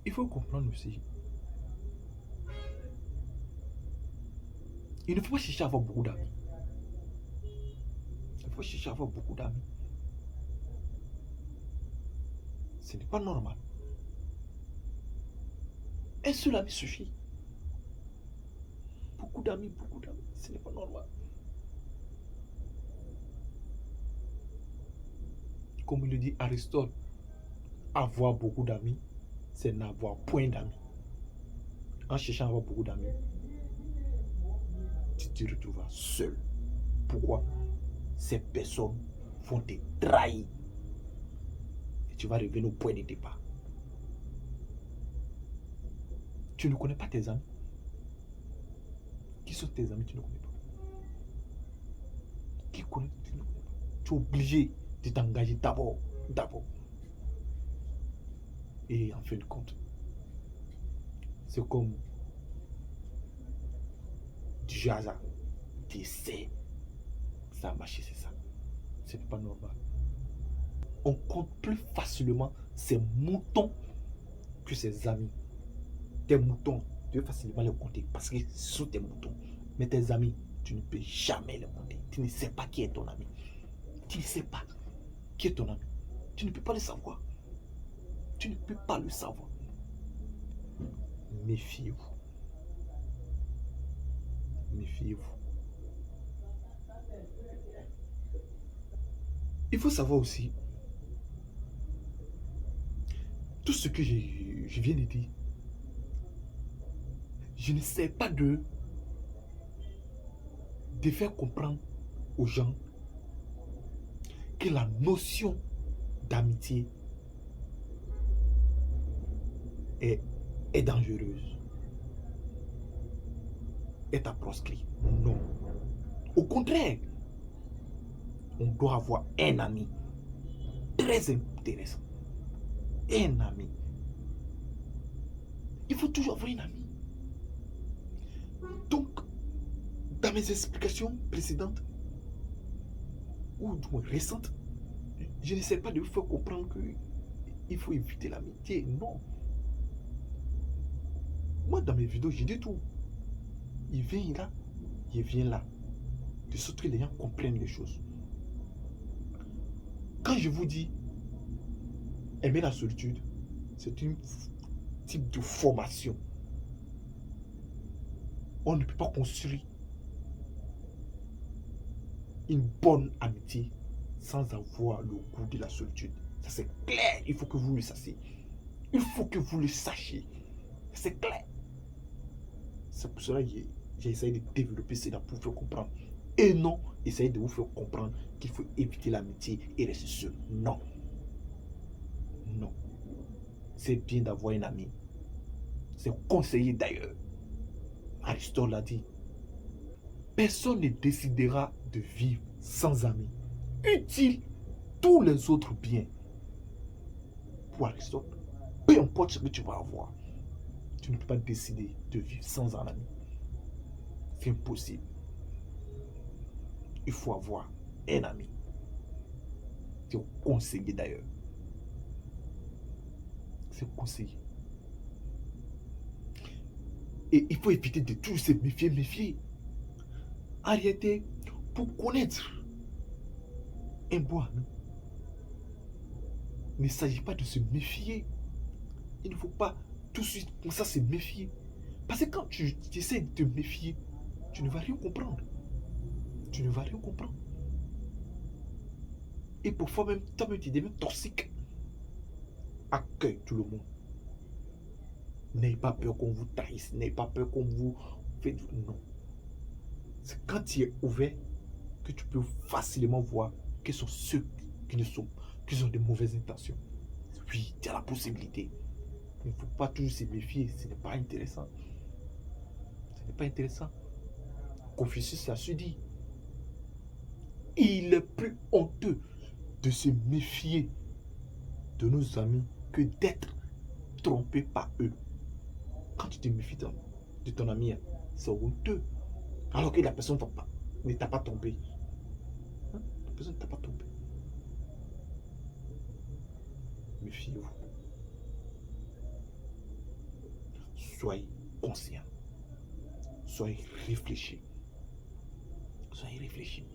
Il faut comprendre aussi. Il ne faut pas chercher à avoir beaucoup d'amis. Il faut chercher à avoir beaucoup d'amis. Ce n'est pas normal. Un seul ami suffit. Beaucoup d'amis, ce n'est pas normal. Comme le dit Aristote, avoir beaucoup d'amis, c'est n'avoir point d'amis. En cherchant à avoir beaucoup d'amis, tu te retrouveras seul. Pourquoi? Ces personnes vont te trahir. Et tu vas revenir au point de départ. Tu ne connais pas tes amis. Qui sont tes amis, tu ne connais pas. Qui connaît, tu ne connais pas. Tu es obligé de t'engager d'abord. Et en fin de compte, c'est comme du hasard. Tu essaies. Ça a marché, c'est ça. Ce n'est pas normal. On compte plus facilement ses moutons que ses amis. Tes moutons, tu peux facilement les compter parce que ce sont tes moutons. Mais tes amis, tu ne peux jamais les compter. Tu ne sais pas qui est ton ami. Tu ne sais pas qui est ton ami. Tu ne peux pas le savoir. Tu ne peux pas le savoir. Méfiez-vous. Méfiez-vous. Il faut savoir aussi, tout ce que je viens de dire, je ne sais pas de faire comprendre aux gens que la notion d'amitié est dangereuse, est à proscrire. Non. Au contraire, on doit avoir un ami très intéressant. Un ami. Il faut toujours avoir un ami. Donc, dans mes explications précédentes, ou du moins récentes, je n'essaie pas de vous faire comprendre qu'il faut éviter l'amitié. Non. Moi, dans mes vidéos, je dis tout. Il vient là, il vient là. De sorte que les gens comprennent les choses. Quand je vous dis aimer la solitude, c'est un type de formation. On ne peut pas construire une bonne amitié sans avoir le goût de la solitude. Ça c'est clair, il faut que vous le sachiez. Il faut que vous le sachiez. C'est clair. C'est pour cela que j'ai essayé de développer cela pour vous faire comprendre. Et non, essayer de vous faire comprendre qu'il faut éviter l'amitié et rester seul. Non. Non. C'est bien d'avoir un ami. C'est conseillé d'ailleurs. Aristote l'a dit. Personne ne décidera de vivre sans amis. Utile tous les autres biens. Pour Aristote, peu importe ce que tu vas avoir, tu ne peux pas décider de vivre sans un ami. C'est impossible. Il faut avoir un ami. C'est conseillé d'ailleurs. C'est conseillé. Et il faut éviter de toujours se méfier. En réalité, pour connaître un bon ami, il ne s'agit pas de se méfier. Il ne faut pas tout de suite comme ça se méfier. Parce que quand tu essaies de te méfier, tu ne vas rien comprendre. Tu ne vas rien comprendre. Et parfois même, toi-même, tu deviens toxique. Accueille tout le monde. N'ayez pas peur qu'on vous trahisse. N'ayez pas peur qu'on vous fait... Non. C'est quand tu es ouvert que tu peux facilement voir quels sont ceux qui ont de mauvaises intentions. Oui, tu as la possibilité. Il ne faut pas toujours se méfier. Ce n'est pas intéressant. Ce n'est pas intéressant. Confucius a su dire. Il est plus honteux de se méfier de nos amis que d'être trompé par eux. Quand tu te méfies de ton ami, c'est honteux. Alors que la personne ne t'a pas trompé. Hein? La personne ne t'a pas trompé. Méfiez-vous. soyez conscient. Soyez réfléchis. Soyez réfléchis.